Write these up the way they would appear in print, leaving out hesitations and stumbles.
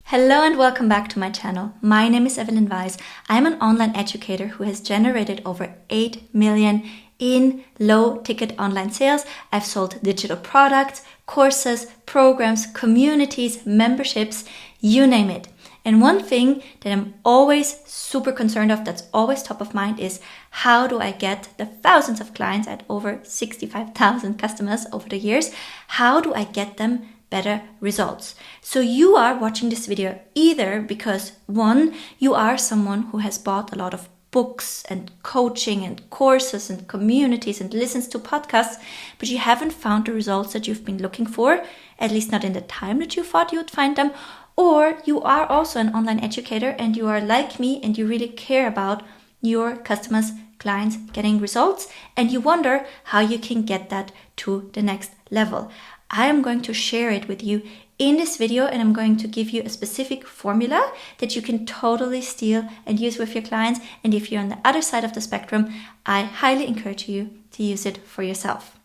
Hello and welcome back to my channel. My name is Evelyn Weiss. I'm an online educator who has generated over 8 million in low ticket online sales. I've sold digital products, courses, programs, communities, memberships, you name it. And one thing that I'm always super concerned of, that's always top of mind, is how do I get the thousands of clients at over 65,000 customers over the years? How do I get them better results? So you are watching this video either because one, you are someone who has bought a lot of books and coaching and courses and communities and listens to podcasts, but you haven't found the results that you've been looking for, at least not in the time that you thought you would find them. Or you are also an online educator and you are like me and you really care about your customers, clients getting results, and you wonder how you can get that to the next level. I am going to share it with you in this video, and I'm going to give you a specific formula that you can totally steal and use with your clients. And if you're on the other side of the spectrum, I highly encourage you to use it for yourself.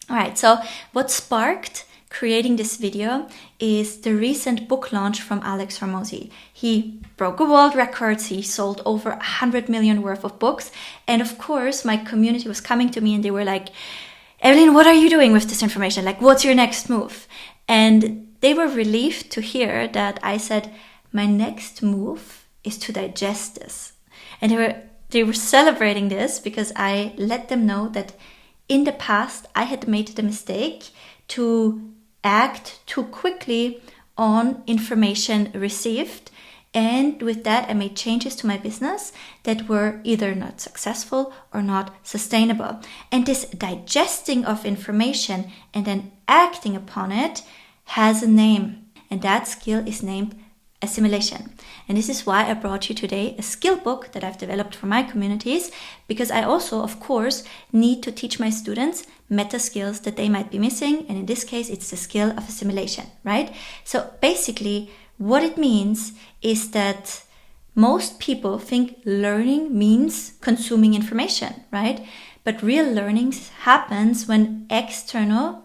All right, so what sparked creating this video is the recent book launch from Alex Hormozi. He broke a world records. He sold over 100 million worth of books. And of course, my community was coming to me and they were like, Evelyn, what are you doing with this information? Like, what's your next move? And they were relieved to hear that I said, my next move is to digest this. And they were celebrating this because I let them know that in the past, I had made the mistake to act too quickly on information received. And with that, I made changes to my business that were either not successful or not sustainable. And this digesting of information and then acting upon it has a name. And that skill is named assimilation. And this is why I brought you today a skill book that I've developed for my communities, because I also, of course, need to teach my students meta skills that they might be missing. And in this case, it's the skill of assimilation, right? So basically, what it means is that most people think learning means consuming information, right? But real learning happens when external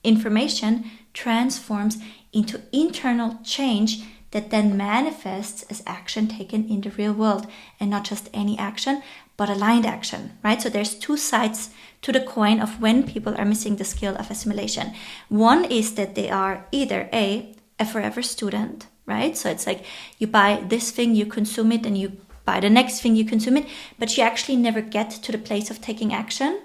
information transforms into internal change that then manifests as action taken in the real world, and not just any action, but aligned action, right? So there's two sides to the coin of when people are missing the skill of assimilation. One is that they are either a forever student, right? So it's like you buy this thing, you consume it, and you buy the next thing, you consume it, but you actually never get to the place of taking action.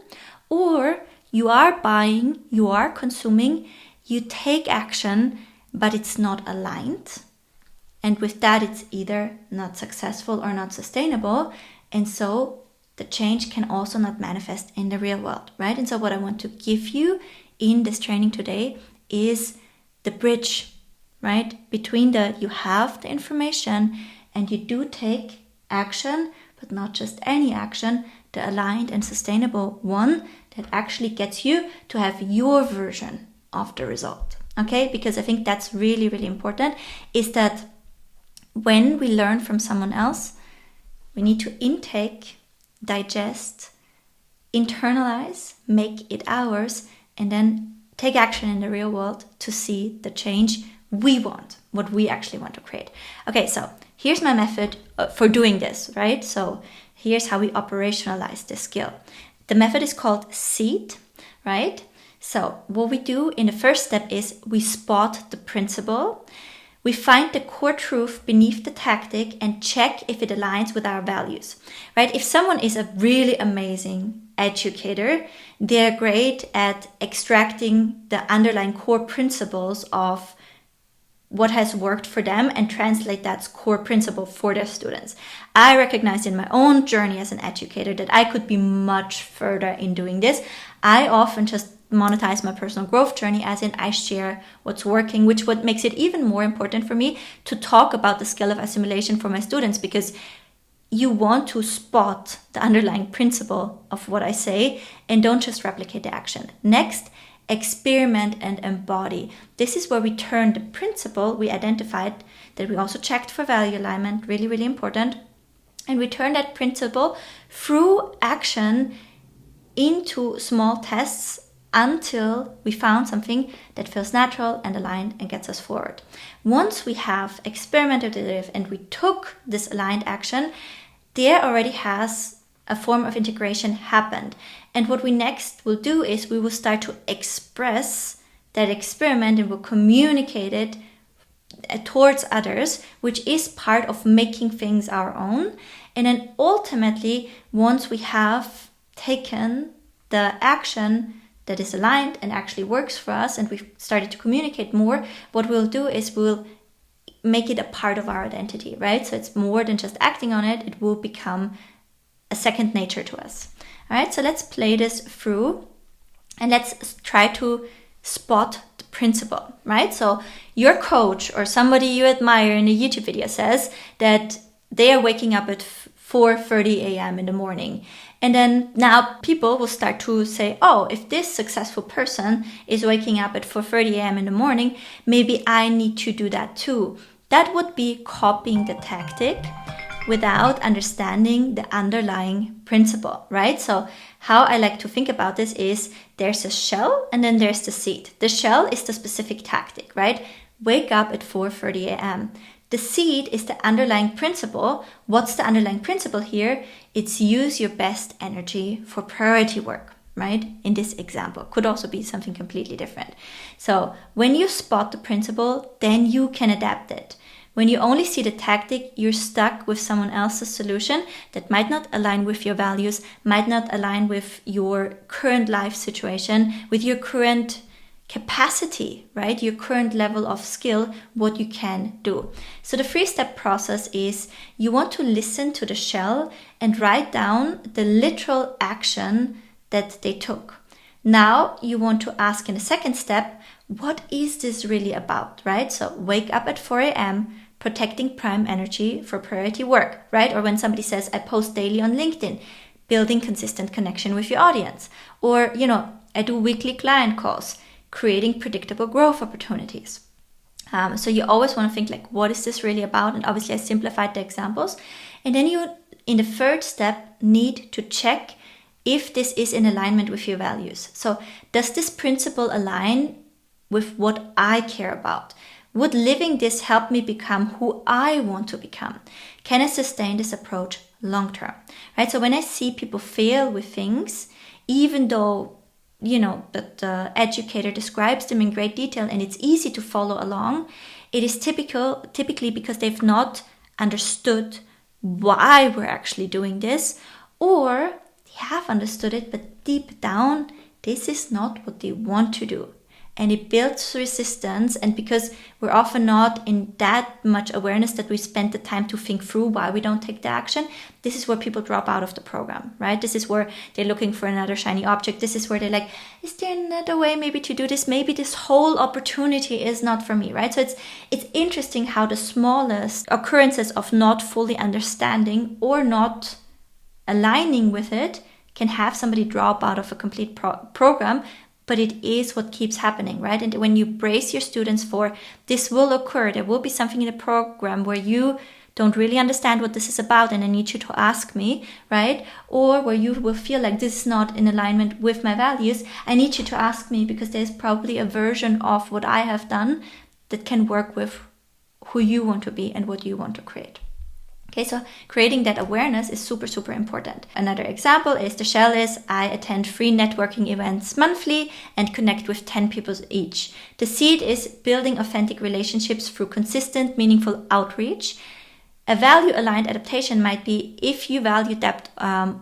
Or you are buying, you are consuming, you take action, but it's not aligned. And with that, it's either not successful or not sustainable. And so the change can also not manifest in the real world, right? And so what I want to give you in this training today is the bridge, right? Between you have the information and you do take action, but not just any action, the aligned and sustainable one that actually gets you to have your version of the result, okay? Because I think that's really, really important, is that when we learn from someone else, we need to intake, digest, internalize, make it ours, and then take action in the real world to see the change we want, what we actually want to create. Okay, so here's my method for doing this, right? So here's how we operationalize this skill. The method is called SEED, right? So what we do in the first step is we spot the principle. We find the core truth beneath the tactic and check if it aligns with our values, right? If someone is a really amazing educator, they're great at extracting the underlying core principles of what has worked for them and translate that core principle for their students. I recognize in my own journey as an educator that I could be much further in doing this. I often just monetize my personal growth journey, as in I share what's working, which what makes it even more important for me to talk about the skill of assimilation for my students, because you want to spot the underlying principle of what I say and don't just replicate the action. Next, experiment and embody. This is where we turn the principle we identified, that we also checked for value alignment, really, really important, and we turn that principle through action into small tests until we found something that feels natural and aligned and gets us forward. Once we have experimented with it and we took this aligned action, there already has a form of integration happened. And what we next will do is we will start to express that experiment and will communicate it towards others, which is part of making things our own. And then ultimately, once we have taken the action that is aligned and actually works for us, and we've started to communicate more, what we'll do is we'll make it a part of our identity, right? So it's more than just acting on it. It will become a second nature to us. All right, so let's play this through and let's try to spot the principle, right? So your coach or somebody you admire in a YouTube video says that they are waking up at 4:30 a.m. in the morning. And then now people will start to say, oh, if this successful person is waking up at 4:30 a.m. in the morning, maybe I need to do that too. That would be copying the tactic without understanding the underlying principle, right? So how I like to think about this is there's a shell and then there's the seed. The shell is the specific tactic, right? Wake up at 4:30 a.m. The seed is the underlying principle. What's the underlying principle here? It's use your best energy for priority work, right? In this example, could also be something completely different. So when you spot the principle, then you can adapt it. When you only see the tactic, you're stuck with someone else's solution that might not align with your values, might not align with your current life situation, with your current capacity, right? Your current level of skill, what you can do. So the 3-step process is you want to listen to the shell and write down the literal action that they took. Now you want to ask in the second step, what is this really about, right? So wake up at 4 a.m., protecting prime energy for priority work, right? Or when somebody says, I post daily on LinkedIn, building consistent connection with your audience. Or, I do weekly client calls, creating predictable growth opportunities. So you always want to think like, what is this really about? And obviously I simplified the examples. And then you, in the third step, need to check if this is in alignment with your values. So does this principle align with what I care about? Would living this help me become who I want to become? Can I sustain this approach long term? Right? So when I see people fail with things, even though that the educator describes them in great detail and it's easy to follow along, it is typically because they've not understood why we're actually doing this, or they have understood it, but deep down, this is not what they want to do. And it builds resistance, and because we're often not in that much awareness that we spend the time to think through why we don't take the action, this is where people drop out of the program, right? This is where they're looking for another shiny object. This is where they're like, is there another way maybe to do this? Maybe this whole opportunity is not for me, right? So it's interesting how the smallest occurrences of not fully understanding or not aligning with it can have somebody drop out of a complete program. But it is what keeps happening, right? And when you brace your students for this will occur, there will be something in the program where you don't really understand what this is about and I need you to ask me, right? Or where you will feel like this is not in alignment with my values, I need you to ask me because there's probably a version of what I have done that can work with who you want to be and what you want to create. Okay, so creating that awareness is super, super important. Another example is the shell is I attend 3 networking events monthly and connect with 10 people each. The seed is building authentic relationships through consistent, meaningful outreach. A value-aligned adaptation might be if you value depth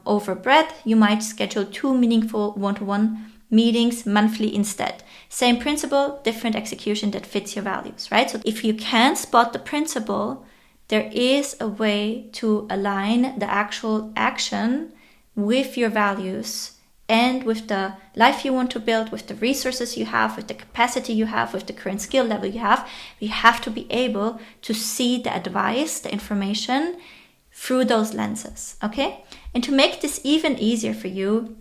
over breadth, you might schedule 2 meaningful one-to-one meetings monthly instead. Same principle, different execution that fits your values, right? So if you can spot the principle, there is a way to align the actual action with your values and with the life you want to build, with the resources you have, with the capacity you have, with the current skill level you have. You have to be able to see the advice, the information through those lenses, okay? And to make this even easier for you,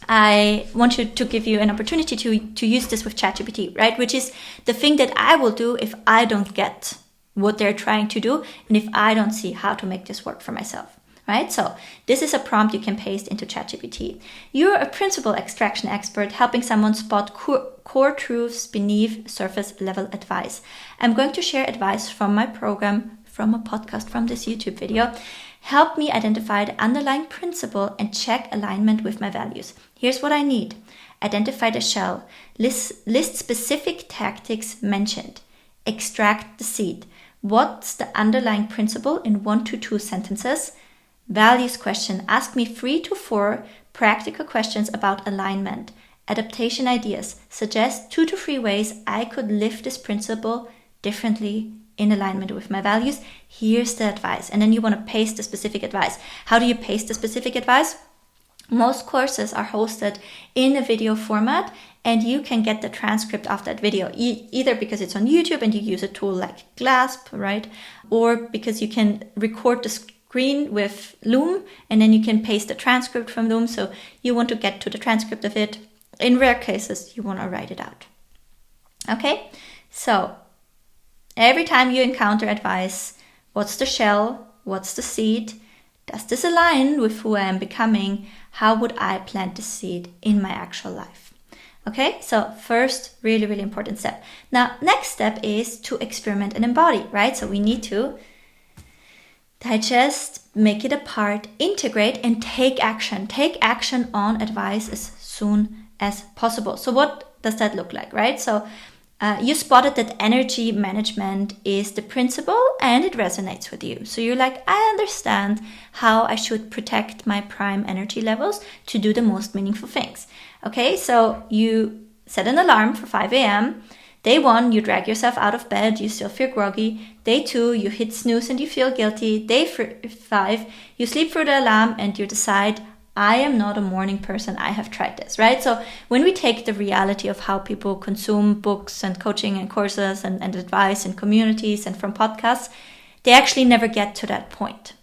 I want to give you an opportunity to use this with ChatGPT, right? Which is the thing that I will do if I don't get what they're trying to do and if I don't see how to make this work for myself. right? So this is a prompt you can paste into ChatGPT. You're a principal extraction expert helping someone spot core truths beneath surface level advice. I'm going to share advice from my program, from a podcast, from this YouTube video. Help me identify the underlying principle and check alignment with my values. Here's what I need. Identify the shell. List specific tactics mentioned. Extract the seed. What's the underlying principle in 1 to 2 sentences? Values question. Ask me 3 to 4 practical questions about alignment. Adaptation ideas. Suggest 2 to 3 ways I could live this principle differently in alignment with my values. Here's the advice. And then you want to paste the specific advice. How do you paste the specific advice? Most courses are hosted in a video format, and you can get the transcript of that video either because it's on YouTube and you use a tool like Clasp, right? Or because you can record the screen with Loom and then you can paste the transcript from Loom. So you want to get to the transcript of it. In rare cases, you want to write it out. Okay, so every time you encounter advice, what's the shell? What's the seed? Does this align with who I am becoming? How would I plant the seed in my actual life? Okay, so first, really, really important step. Now, next step is to experiment and embody, right? So we need to digest, make it a part, integrate, and take action. Take action on advice as soon as possible. So what does that look like, right? So you spotted that energy management is the principle and it resonates with you. So you're like, I understand how I should protect my prime energy levels to do the most meaningful things. Okay, so you set an alarm for 5 a.m. Day 1, you drag yourself out of bed, you still feel groggy. Day 2, you hit snooze and you feel guilty. Day 5, you sleep through the alarm and you decide, I am not a morning person. I have tried this, right? So when we take the reality of how people consume books and coaching and courses and advice and communities and from podcasts, they actually never get to that point.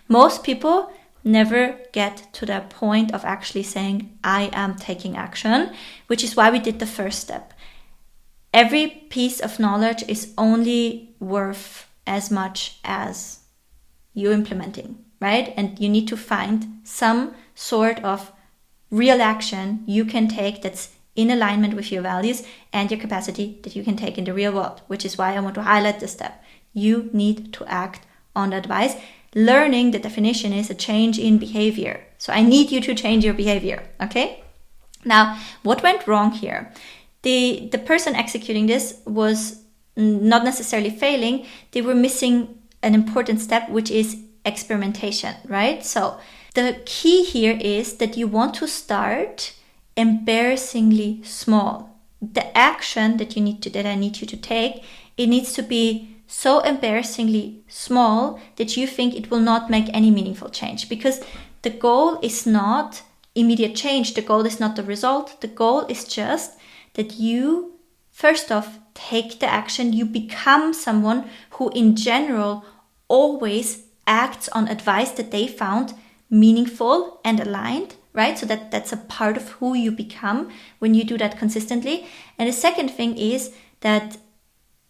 Most people never get to that point of actually saying, I am taking action, which is why we did the first step. Every piece of knowledge is only worth as much as you implementing, right? And you need to find some sort of real action you can take that's in alignment with your values and your capacity that you can take in the real world, which is why I want to highlight this step. You need to act on the advice. Learning, the definition is a change in behavior. So I need you to change your behavior, okay? Now, what went wrong here? The person executing this was not necessarily failing. They were missing an important step, which is experimentation, right? So the key here is that you want to start embarrassingly small. The action that I need you to take, it needs to be so embarrassingly small that you think it will not make any meaningful change, because the goal is not immediate change. The goal is not the result. The goal is just that you, first off, take the action. You become someone who in general always acts on advice that they found meaningful and aligned, right? So that's a part of who you become when you do that consistently. And the second thing is that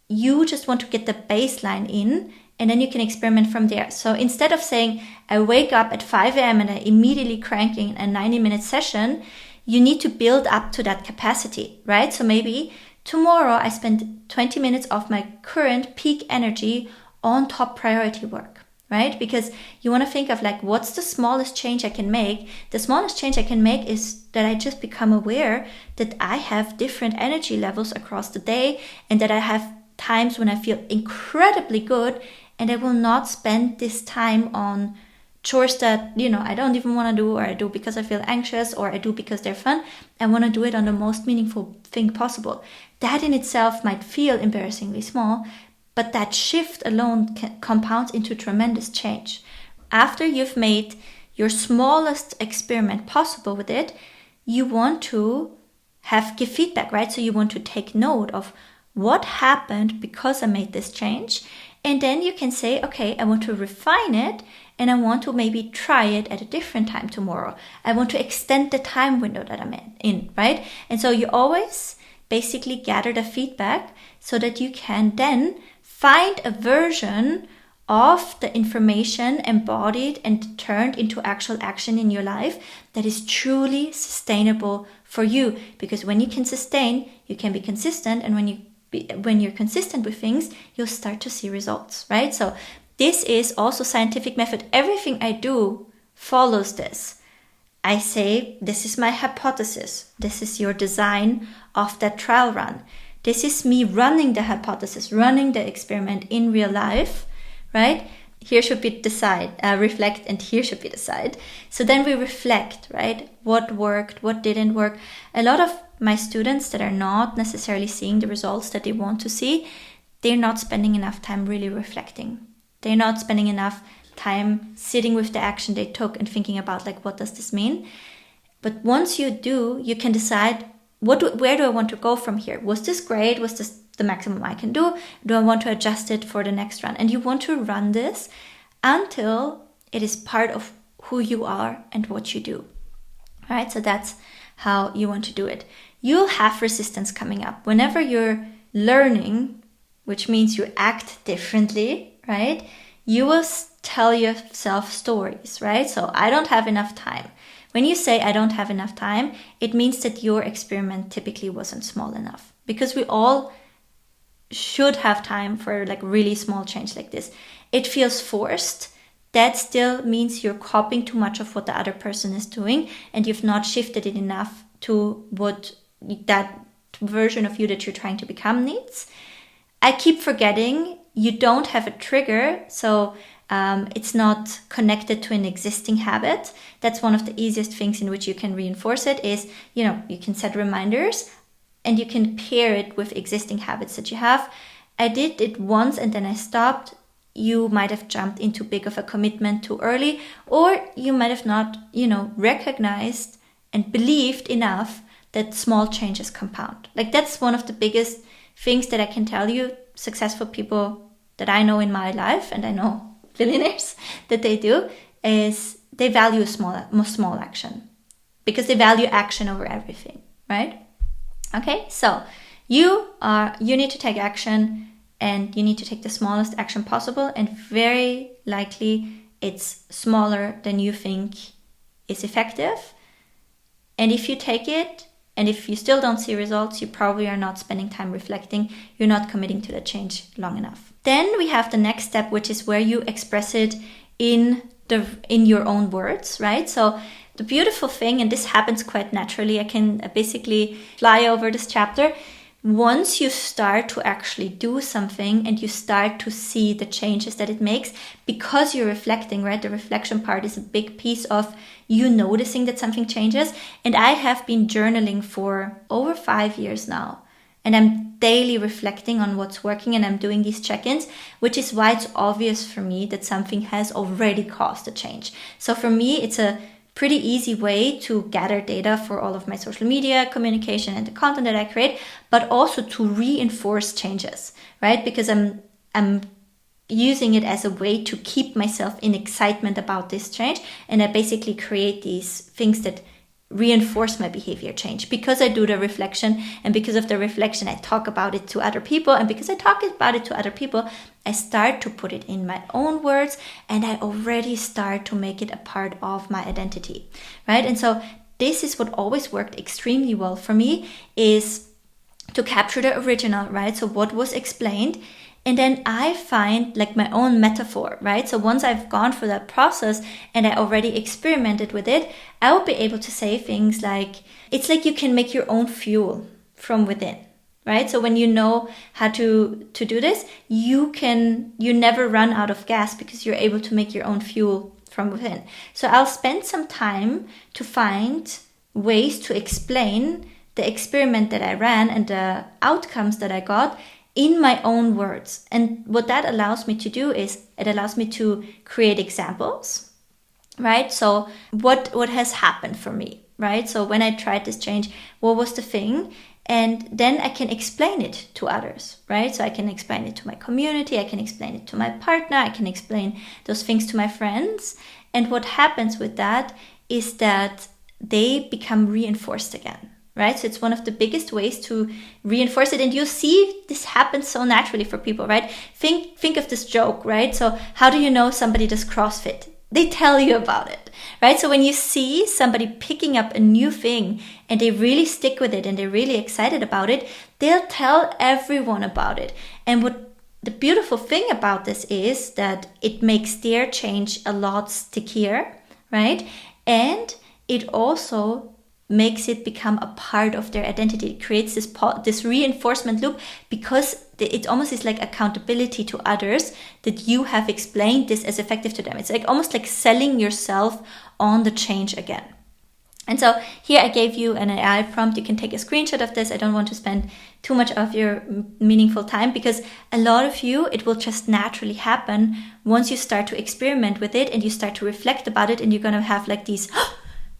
you just want to get the baseline in, and then you can experiment from there. So instead of saying, I wake up at 5 a.m. and I immediately cranking a 90-minute session, you need to build up to that capacity, right? So maybe tomorrow I spend 20 minutes of my current peak energy on top priority work, right? Because you want to think of like, what's the smallest change I can make? The smallest change I can make is that I just become aware that I have different energy levels across the day, and that I have times when I feel incredibly good, and I will not spend this time on chores that, I don't even want to do, or I do because I feel anxious, or I do because they're fun. I want to do it on the most meaningful thing possible. That in itself might feel embarrassingly small, but that shift alone compounds into tremendous change. After you've made your smallest experiment possible with it, you want to give feedback, right? So you want to take note of what happened because I made this change. And then you can say, okay, I want to refine it, and I want to maybe try it at a different time tomorrow. I want to extend the time window that I'm in, right? And so you always basically gather the feedback so that you can then find a version of the information embodied and turned into actual action in your life that is truly sustainable for you. Because when you can sustain, you can be consistent, and when you're consistent with things, you'll start to see results, right? So this is also scientific method. Everything I do follows this. I say, this is my hypothesis. This is your design of that trial run. This is me running the hypothesis, running the experiment in real life, right? Here should be reflect, and here should be decide. So then we reflect, right? What worked, what didn't work. A lot of my students that are not necessarily seeing the results that they want to see, they're not spending enough time really reflecting. They're not spending enough time sitting with the action they took and thinking about, like, what does this mean? But once you do, you can decide, where do I want to go from here? Was this great? Was this the maximum I can do? Do I want to adjust it for the next run? And you want to run this until it is part of who you are and what you do, right? So that's how you want to do it. You'll have resistance coming up whenever you're learning, which means you act differently, right? You will tell yourself stories, right? So I don't have enough time. When you say I don't have enough time, it means that your experiment typically wasn't small enough, because we all should have time for like really small change like this. It feels forced. That still means you're copying too much of what the other person is doing, and you've not shifted it enough to what that version of you that you're trying to become needs. I keep forgetting you don't have a trigger, so it's not connected to an existing habit. That's one of the easiest things in which you can reinforce it is, you can set reminders and you can pair it with existing habits that you have. I did it once and then I stopped. You might have jumped into big of a commitment too early, or you might have not, recognized and believed enough that small changes compound. Like, that's one of the biggest things that I can tell you. Successful people that I know in my life, and I know billionaires that they do, is they value small action, because they value action over everything, right? Okay, so you need to take action, and you need to take the smallest action possible, and very likely it's smaller than you think is effective. And if you take it, and if you still don't see results, you probably are not spending time reflecting. You're not committing to the change long enough. Then we have the next step, which is where you express it in your own words, right? So the beautiful thing, and this happens quite naturally, I can basically fly over this chapter. Once you start to actually do something and you start to see the changes that it makes, because you're reflecting, right? The reflection part is a big piece of you noticing that something changes. And I have been journaling for over 5 years now. And I'm daily reflecting on what's working, and I'm doing these check-ins, which is why it's obvious for me that something has already caused a change. So for me, it's a pretty easy way to gather data for all of my social media communication and the content that I create, but also to reinforce changes, right? Because I'm using it as a way to keep myself in excitement about this change. And I basically create these things that reinforce my behavior change, because I do the reflection, and because of the reflection I talk about it to other people, and because I talk about it to other people, I start to put it in my own words, and I already start to make it a part of my identity, right? And so this is what always worked extremely well for me, is to capture the original, right? So what was explained, and then I find like my own metaphor, right? So once I've gone through that process and I already experimented with it, I will be able to say things like, it's like you can make your own fuel from within, right? So when you know how to do this, you never run out of gas, because you're able to make your own fuel from within. So I'll spend some time to find ways to explain the experiment that I ran and the outcomes that I got in my own words. And what that allows me to do is it allows me to create examples, right? So what has happened for me, right? So when I tried this change, what was the thing? And then I can explain it to others, right? So I can explain it to my community, I can explain it to my partner, I can explain those things to my friends. And what happens with that is that they become reinforced again, right? So it's one of the biggest ways to reinforce it. And you see this happens so naturally for people, right? Think of this joke, right? So how do you know somebody does CrossFit? They tell you about it, right? So when you see somebody picking up a new thing and they really stick with it and they're really excited about it, they'll tell everyone about it. And what the beautiful thing about this is that it makes their change a lot stickier, right? And it also makes it become a part of their identity. It creates this reinforcement loop, because it almost is like accountability to others that you have explained this as effective to them. It's like almost like selling yourself on the change again. And so here I gave you an AI prompt. You can take a screenshot of this. I don't want to spend too much of your meaningful time, because a lot of you, it will just naturally happen once you start to experiment with it and you start to reflect about it, and you're going to have like these,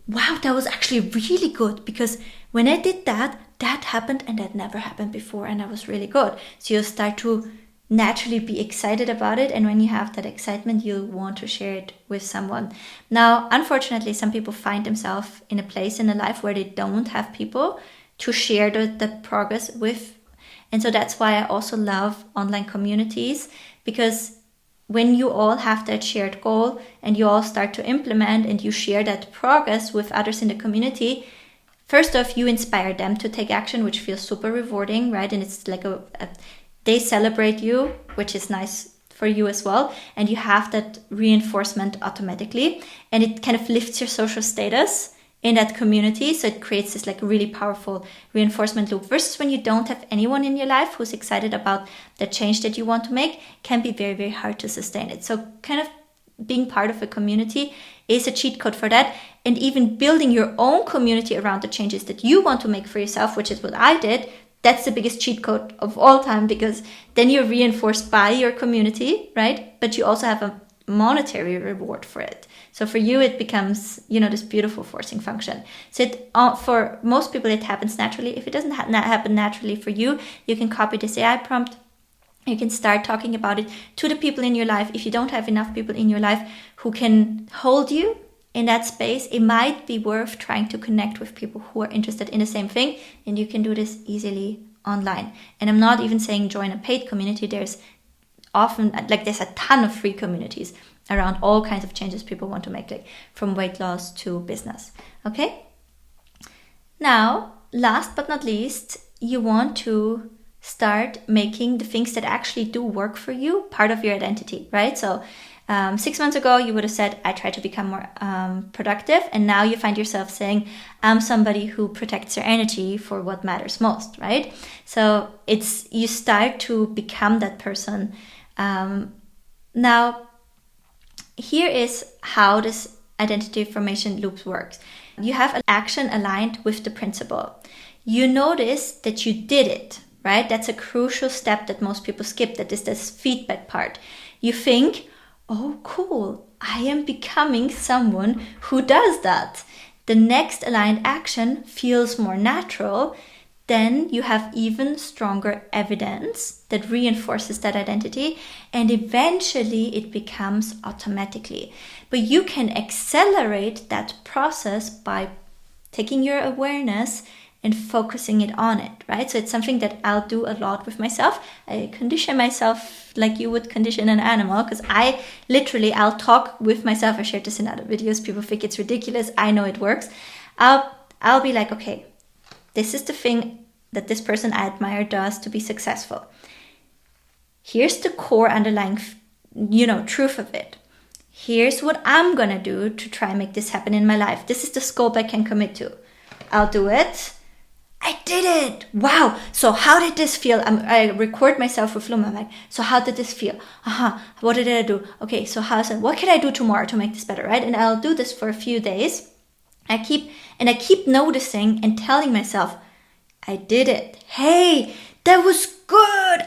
wow, that was actually really good, because when I did that happened and that never happened before, and that was really good. So you'll start to naturally be excited about it, and when you have that excitement, you'll want to share it with someone. Now, unfortunately, some people find themselves in a place in their life where they don't have people to share the progress with. And so that's why I also love online communities, because when you all have that shared goal and you all start to implement and you share that progress with others in the community, first off, you inspire them to take action, which feels super rewarding, right? And it's like they celebrate you, which is nice for you as well. And you have that reinforcement automatically, and it kind of lifts your social status in that community. So it creates this like really powerful reinforcement loop, versus when you don't have anyone in your life who's excited about the change that you want to make, can be very, very hard to sustain it. So kind of being part of a community is a cheat code for that. And even building your own community around the changes that you want to make for yourself, which is what I did, that's the biggest cheat code of all time, because then you're reinforced by your community, right? But you also have a monetary reward for it. So for you, it becomes, this beautiful forcing function. So for most people, it happens naturally. If it doesn't happen naturally for you, you can copy this AI prompt. You can start talking about it to the people in your life. If you don't have enough people in your life who can hold you in that space, it might be worth trying to connect with people who are interested in the same thing. And you can do this easily online. And I'm not even saying join a paid community. There's a ton of free communities around all kinds of changes people want to make, like from weight loss to business. Okay? Now, last but not least, you want to start making the things that actually do work for you part of your identity, right? So 6 months ago, you would have said, I try to become more productive. And now you find yourself saying, I'm somebody who protects their energy for what matters most, right? So you start to become that person. Now, here is how this identity formation loop works. You have an action aligned with the principle. You notice that you did it, right? That's a crucial step that most people skip. That is this feedback part. You think, oh, cool, I am becoming someone who does that. The next aligned action feels more natural. Then you have even stronger evidence that reinforces that identity, and eventually it becomes automatically. But you can accelerate that process by taking your awareness and focusing it on it, right? So it's something that I'll do a lot with myself. I condition myself like you would condition an animal, because I'll talk with myself. I shared this in other videos. People think it's ridiculous. I know it works. I'll be like, okay, this is the thing that this person I admire does to be successful. Here's the core underlying, truth of it. Here's what I'm gonna do to try and make this happen in my life. This is the scope I can commit to. I'll do it. I did it. Wow. So how did this feel? I record myself with Luma. I'm like, so how did this feel? What did I do? Okay, so what can I do tomorrow to make this better, right? And I'll do this for a few days. I keep noticing and telling myself, I did it. Hey, that was good.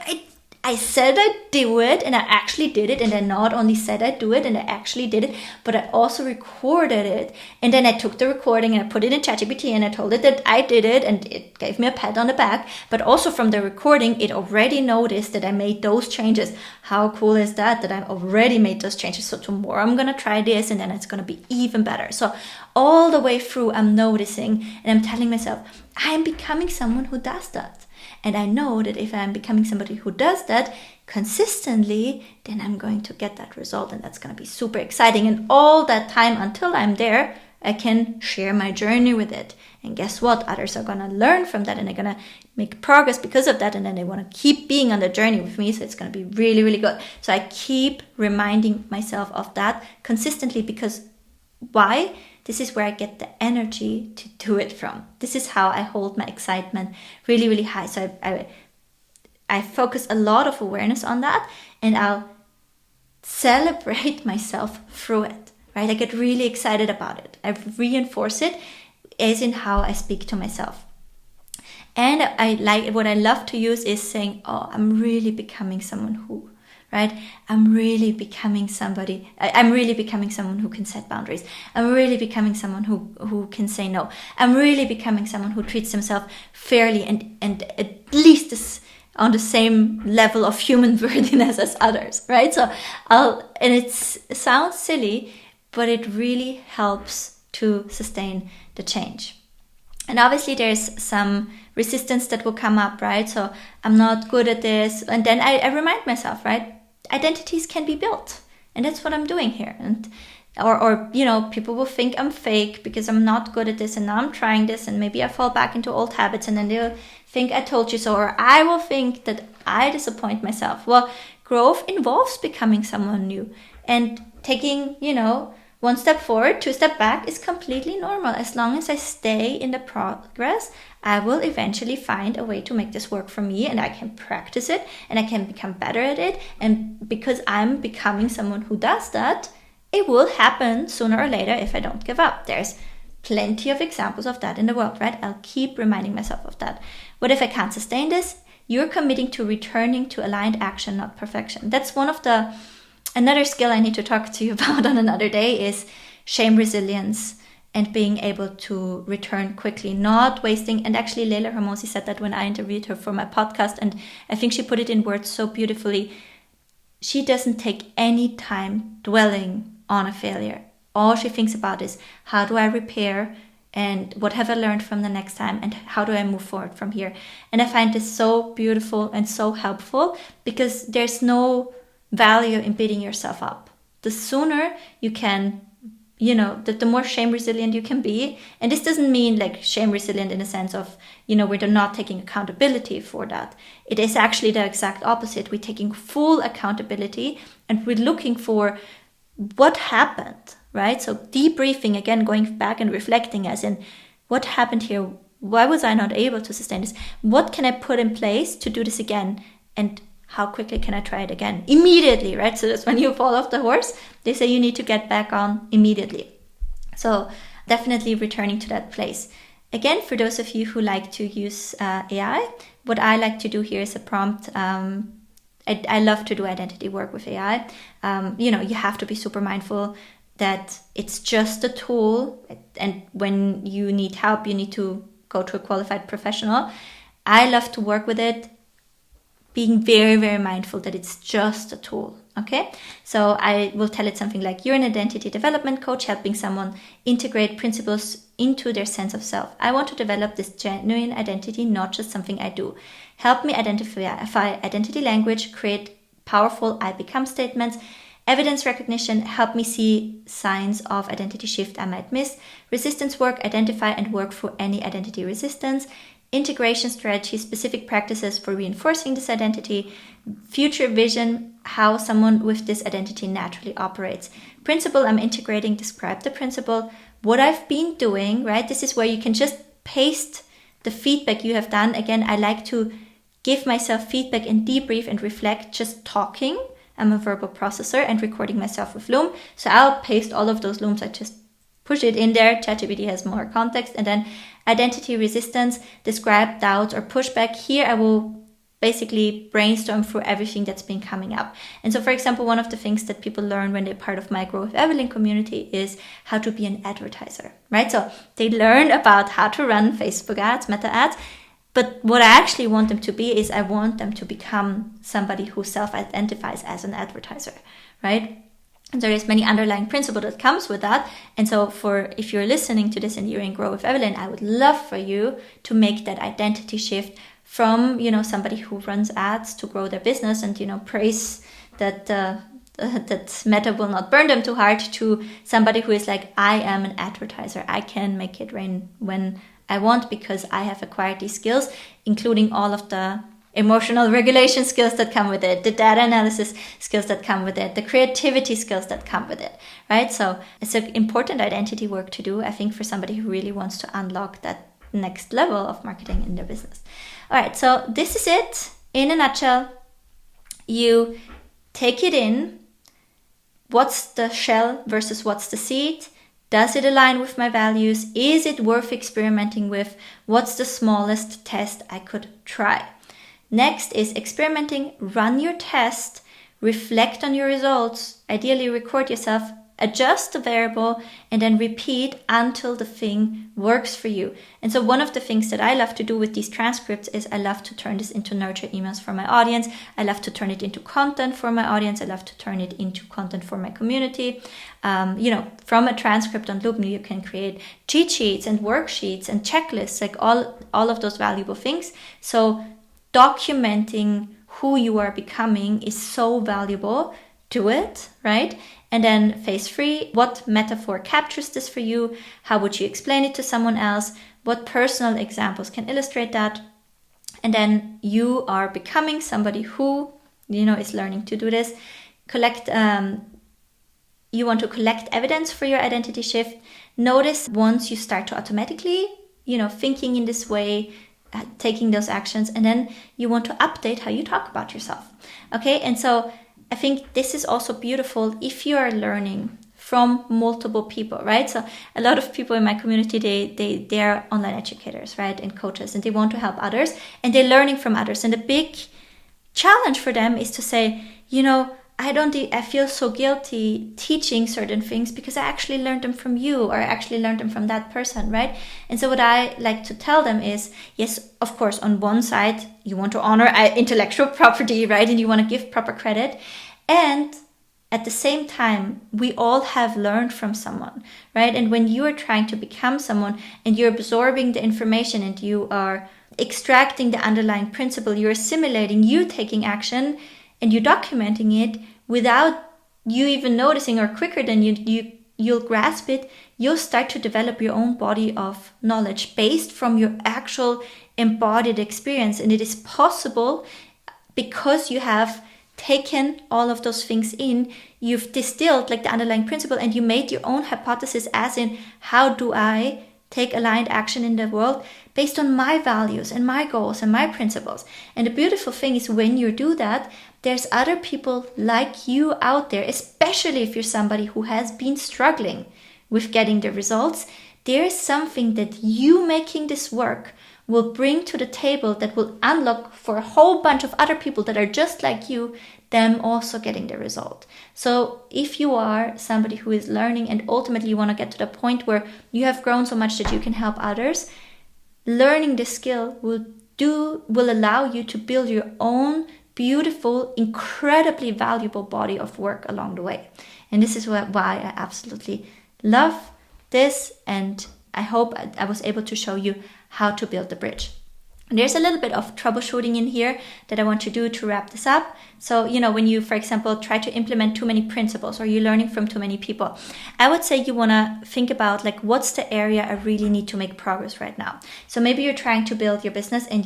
I said I'd do it, and I actually did it. And I not only said I'd do it, and I actually did it, but I also recorded it. And then I took the recording and I put it in ChatGPT, and I told it that I did it, and it gave me a pat on the back. But also from the recording, it already noticed that I made those changes. How cool is that? That I already made those changes. So tomorrow I'm going to try this, and then it's going to be even better. So all the way through, I'm noticing, and I'm telling myself, I'm becoming someone who does that. And I know that if I'm becoming somebody who does that consistently, then I'm going to get that result, and that's going to be super exciting. And all that time until I'm there, I can share my journey with it. And guess what? Others are going to learn from that, and they're going to make progress because of that. And then they want to keep being on the journey with me. So it's going to be really, really good. So I keep reminding myself of that consistently, because why? This is where I get the energy to do it from. This is how I hold my excitement really, really high. So I focus a lot of awareness on that, and I'll celebrate myself through it, right? I get really excited about it. I reinforce it as in how I speak to myself. And what I love to use is saying, oh, I'm really becoming someone who, right? I'm really becoming someone who can set boundaries. I'm really becoming someone who can say no. I'm really becoming someone who treats himself fairly and at least is on the same level of human worthiness as others, right? So it sounds silly, but it really helps to sustain the change. And obviously there's some resistance that will come up, right? So I'm not good at this. And then I remind myself, right? Identities can be built, and that's what I'm doing here. And or people will think I'm fake because I'm not good at this, and now I'm trying this, and maybe I fall back into old habits, and then they'll think I told you so, or I will think that I disappoint myself. Well, growth involves becoming someone new, and taking, one step forward, 2 steps back is completely normal. As long as I stay in the progress, I will eventually find a way to make this work for me, and I can practice it, and I can become better at it. And because I'm becoming someone who does that, it will happen sooner or later if I don't give up. There's plenty of examples of that in the world, right? I'll keep reminding myself of that. What if I can't sustain this? You're committing to returning to aligned action, not perfection. That's another skill I need to talk to you about on another day is shame resilience and being able to return quickly, not wasting. And actually, Leila Hermosi said that when I interviewed her for my podcast, and I think she put it in words so beautifully. She doesn't take any time dwelling on a failure. All she thinks about is, how do I repair, and what have I learned from the next time, and how do I move forward from here? And I find this so beautiful and so helpful, because there's no value in beating yourself up. The sooner you can, the more shame resilient you can be. And this doesn't mean like shame resilient in the sense of, we're not taking accountability for that. It is actually the exact opposite. We're taking full accountability, and we're looking for what happened, right? So debriefing, again, going back and reflecting as in, what happened here? Why was I not able to sustain this? What can I put in place to do this again? And how quickly can I try it again? Immediately, right? So that's when you fall off the horse. They say you need to get back on immediately. So definitely returning to that place. Again, for those of you who like to use AI, what I like to do here is a prompt. I love to do identity work with AI. You have to be super mindful that it's just a tool. And when you need help, you need to go to a qualified professional. I love to work with it, being very, very mindful that it's just a tool, okay? So I will tell it something like, you're an identity development coach helping someone integrate principles into their sense of self. I want to develop this genuine identity, not just something I do. Help me identify identity language, create powerful I become statements, evidence recognition, help me see signs of identity shift I might miss, resistance work, identify and work through any identity resistance, integration strategy, specific practices for reinforcing this identity, future vision, how someone with this identity naturally operates. Principle I'm integrating, describe the principle, what I've been doing, right? This is where you can just paste the feedback you have done. Again, I like to give myself feedback and debrief and reflect just talking. I'm a verbal processor and recording myself with Loom. So I'll paste all of those Looms. I just push it in there. ChatGPT has more context. And then identity resistance, describe doubts or pushback. Here I will basically brainstorm through everything that's been coming up. And so, for example, one of the things that people learn when they're part of my Grow with Evelyn community is how to be an advertiser, right? So they learn about how to run Facebook ads, Meta ads. But what I actually want them to be is I want them to become somebody who self-identifies as an advertiser, right? And there is many underlying principle that comes with that. And so if you're listening to this and you're in Grow with Evelyn, I would love for you to make that identity shift from, somebody who runs ads to grow their business and, praise that that Meta will not burn them too hard, to somebody who is like, I am an advertiser. I can make it rain when I want because I have acquired these skills, including all of the emotional regulation skills that come with it, the data analysis skills that come with it, the creativity skills that come with it, right? So it's an important identity work to do, I think, for somebody who really wants to unlock that next level of marketing in their business. All right, so this is it in a nutshell. You take it in. What's the shell versus what's the seed? Does it align with my values? Is it worth experimenting with? What's the smallest test I could try? Next is experimenting. Run your test, reflect on your results, ideally record yourself, adjust the variable, and then repeat until the thing works for you. And so one of the things that I love to do with these transcripts is I love to turn this into nurture emails for my audience. I love to turn it into content for my audience. I love to turn it into content for my community. From a transcript on Loopme, you can create cheat sheets and worksheets and checklists, like all of those valuable things. So documenting who you are becoming is so valuable. Do it, right? And then phase 3, what metaphor captures this for you? How would you explain it to someone else? What personal examples can illustrate that? And then you are becoming somebody who, is learning to do this. You want to collect evidence for your identity shift. Notice once you start to automatically, thinking in this way, taking those actions, and then you want to update how you talk about yourself. Okay, and so I think this is also beautiful if you are learning from multiple people, right? So a lot of people in my community, they are online educators, right, and coaches, and they want to help others, and they're learning from others. And the big challenge for them is to say, I feel so guilty teaching certain things because I actually learned them from you, or I actually learned them from that person, right? And so what I like to tell them is, yes, of course, on one side, you want to honor intellectual property, right? And you want to give proper credit. And at the same time, we all have learned from someone, right? And when you are trying to become someone and you're absorbing the information and you are extracting the underlying principle, you're assimilating, you're taking action, and you're documenting it without you even noticing, or quicker than you'll grasp it, you'll start to develop your own body of knowledge based from your actual embodied experience. And it is possible because you have taken all of those things in, you've distilled like the underlying principle, and you made your own hypothesis, as in, how do I take aligned action in the world based on my values and my goals and my principles. And the beautiful thing is, when you do that, there's other people like you out there, especially if you're somebody who has been struggling with getting the results. There is something that you making this work will bring to the table that will unlock for a whole bunch of other people that are just like you, them also getting the result. So if you are somebody who is learning and ultimately you want to get to the point where you have grown so much that you can help others, learning this skill will allow you to build your own beautiful, incredibly valuable body of work along the way. And this is why I absolutely love this, and I hope I was able to show you how to build the bridge. There's a little bit of troubleshooting in here that I want to do to wrap this up. So, when you, for example, try to implement too many principles, or you're learning from too many people, I would say you want to think about, like, what's the area I really need to make progress right now? So maybe you're trying to build your business and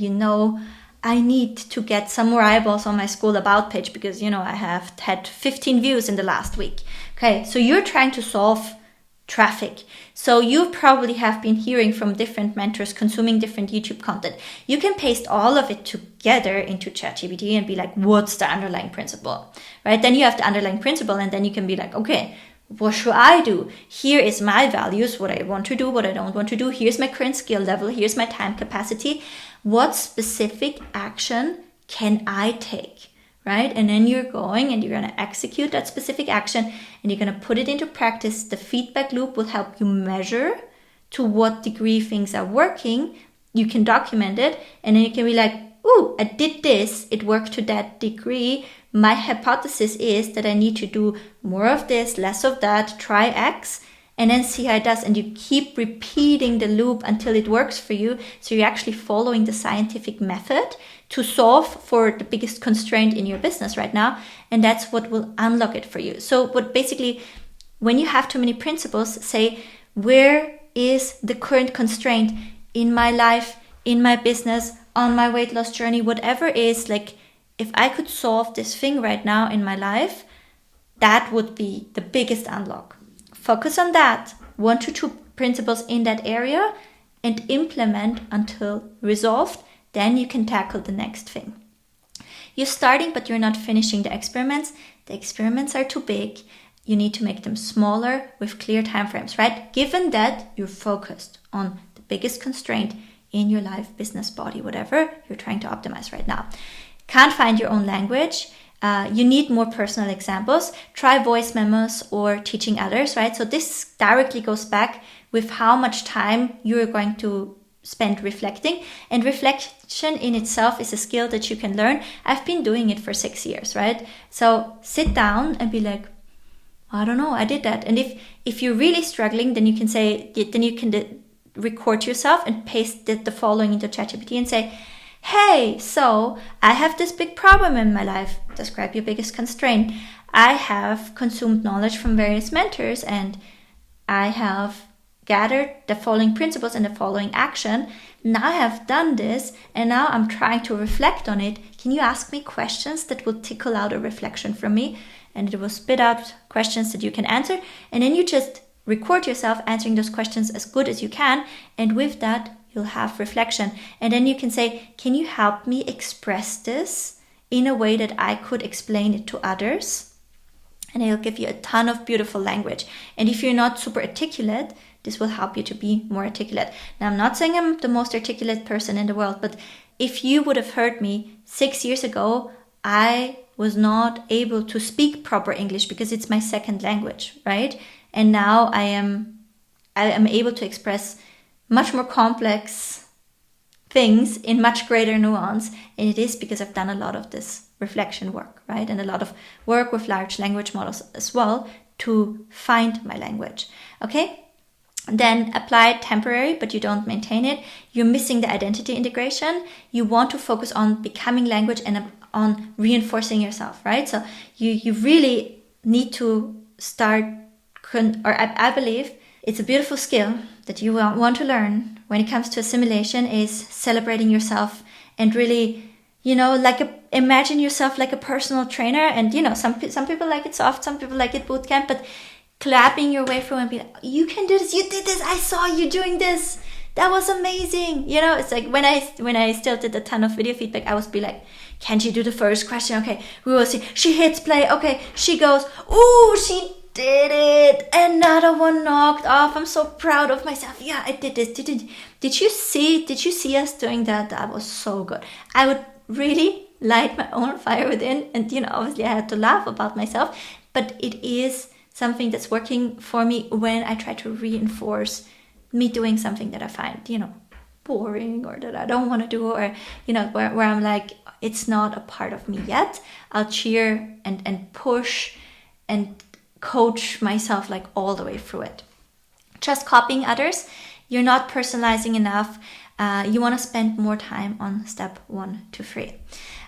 I need to get some more eyeballs on my Skool About page because, I have had 15 views in the last week. Okay, so you're trying to solve traffic. So you probably have been hearing from different mentors, consuming different YouTube content. You can paste all of it together into ChatGPT and be like, what's the underlying principle, right? Then you have the underlying principle, and then you can be like, okay, what should I do? Here is my values, what I want to do, what I don't want to do. Here's my current skill level. Here's my time capacity. What specific action can I take? Right? And then you're going and you're going to execute that specific action and you're going to put it into practice. The feedback loop will help you measure to what degree things are working. You can document it and then you can be like, ooh, I did this. It worked to that degree. My hypothesis is that I need to do more of this, less of that, try X, and then see how it does. And you keep repeating the loop until it works for you. So you're actually following the scientific method to solve for the biggest constraint in your business right now. And that's what will unlock it for you. So what basically, when you have too many principles, say, where is the current constraint in my life, in my business, on my weight loss journey, whatever is, like, if I could solve this thing right now in my life, that would be the biggest unlock. Focus on that, 1 to 2 principles in that area, and implement until resolved. Then you can tackle the next thing. You're starting, but you're not finishing the experiments. The experiments are too big. You need to make them smaller with clear timeframes, right? Given that you're focused on the biggest constraint in your life, business, body, whatever you're trying to optimize right now. Can't find your own language. You need more personal examples. Try voice memos or teaching others, right? So this directly goes back with how much time you're going to spend reflecting. And reflection in itself is a skill that you can learn. I've been doing it for 6 years, right? So sit down and be like, I don't know, I did that. And if you're really struggling, then you can record yourself and paste the following into ChatGPT and say, hey, so I have this big problem in my life. Describe your biggest constraint. I have consumed knowledge from various mentors and I have gathered the following principles and the following action. Now I have done this and now I'm trying to reflect on it. Can you ask me questions that will tickle out a reflection from me? And it will spit out questions that you can answer. And then you just record yourself answering those questions as good as you can. And with that, you'll have reflection. And then you can say, can you help me express this in a way that I could explain it to others? And it'll give you a ton of beautiful language. And if you're not super articulate, this will help you to be more articulate. Now, I'm not saying I'm the most articulate person in the world, but if you would have heard me 6 years ago, I was not able to speak proper English because it's my second language, right? And now I am able to express much more complex things in much greater nuance. And it is because I've done a lot of this reflection work, right? And a lot of work with large language models as well to find my language, okay? Then apply temporary, but you don't maintain it. You're missing the identity integration. You want to focus on becoming language and on reinforcing yourself, right? So you really need to start, I believe it's a beautiful skill that you want to learn when it comes to assimilation is celebrating yourself and really, imagine yourself like a personal trainer. And, some people like it soft, some people like it bootcamp, but clapping your way through and be like, you can do this, you did this, I saw you doing this, that was amazing. It's like when I still did a ton of video feedback, I would be like, can she do the first question? Okay, we will see. She hits play. Okay, she goes, ooh, she did it. Another one knocked off. I'm so proud of myself. Yeah, I did this. Did you see us doing that? That was so good. I would really light my own fire within. And, obviously I had to laugh about myself, but it is something that's working for me when I try to reinforce me doing something that I find, boring or that I don't want to do, or, where I'm like, it's not a part of me yet. I'll cheer and push and coach myself like all the way through it. Just copying others, you're not personalizing enough. You want to spend more time on step 1 to 3.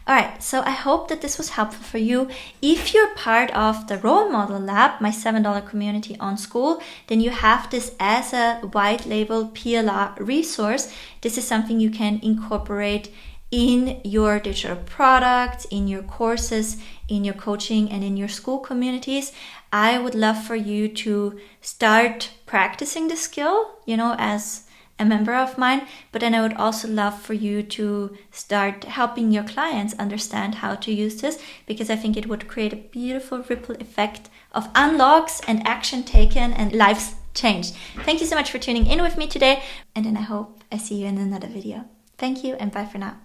All right, so I hope that this was helpful for you. If you're part of the Role Model Lab, my $7 community on Skool, then you have this as a white label PLR resource. This is something you can incorporate in your digital products, in your courses, in your coaching, and in your school communities. I would love for you to start practicing the skill, as a member of mine, but then I would also love for you to start helping your clients understand how to use this, because I think it would create a beautiful ripple effect of unlocks and action taken and lives changed. Thank you so much for tuning in with me today, and then I hope I see you in another video. Thank you and bye for now.